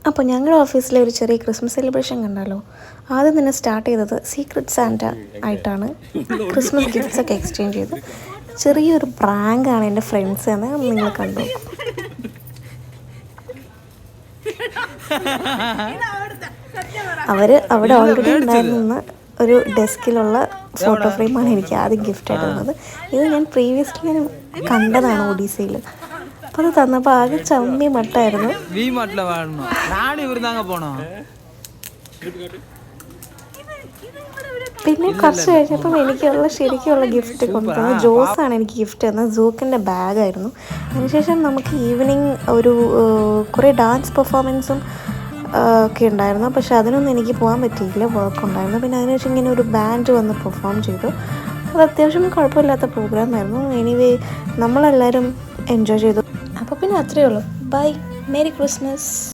അപ്പോൾ ഞങ്ങളുടെ ഓഫീസിലെ ഒരു ചെറിയ ക്രിസ്മസ് സെലിബ്രേഷൻ കണ്ടല്ലോ. ആദ്യം തന്നെ സ്റ്റാർട്ട് ചെയ്തത് സീക്രട്ട് സാന്റ ആയിട്ടാണ്. ക്രിസ്മസ് ഗിഫ്റ്റ്സ് ഒക്കെ എക്സ്ചേഞ്ച് ചെയ്തു. ചെറിയൊരു പ്രാങ്കാണ് എൻ്റെ ഫ്രണ്ട്സ് എന്ന് നിങ്ങൾ കണ്ടു. അവർ അവിടെ ഓൾറെഡി ഉണ്ടായിരുന്ന ഒരു ഡെസ്കിലുള്ള ഫോട്ടോ ഫ്രെയിമാണ് എനിക്ക് ആദ്യം ഗിഫ്റ്റായിട്ട് തന്നത്. ഇത് ഞാൻ പ്രീവിയസ്ലി കണ്ടതാണ് ഒഡീസയിൽ. അപ്പോൾ അത് തന്നപ്പോൾ ആകെ ചമ്മി മട്ടായിരുന്നു. പിന്നെ കുറച്ച് കഴിഞ്ഞപ്പം എനിക്കുള്ള ശരിക്കുള്ള ഗിഫ്റ്റ് കൊണ്ടുതന്നത് ജോസാണ് എനിക്ക് ഗിഫ്റ്റ് തന്നത്. സൂക്കിൻ്റെ ബാഗായിരുന്നു. അതിനുശേഷം നമുക്ക് ഈവനിങ് ഒരു കുറേ ഡാൻസ് പെർഫോമൻസും ഒക്കെ ഉണ്ടായിരുന്നു. പക്ഷെ അതിനൊന്നും എനിക്ക് പോകാൻ പറ്റിയില്ല, വർക്ക് ഉണ്ടായിരുന്നു. പിന്നെ അതിനുശേഷം ഇങ്ങനെ ഒരു ബാൻഡ് വന്ന് പെർഫോം ചെയ്തു. അത് അത്യാവശ്യം കുഴപ്പമില്ലാത്ത പ്രോഗ്രാമായിരുന്നു. എനിവേ നമ്മളെല്ലാവരും എൻജോയ് ചെയ്തു. അപ്പോൾ പിന്നെ അത്രയേ ഉള്ളൂ. Bye, merry Christmas.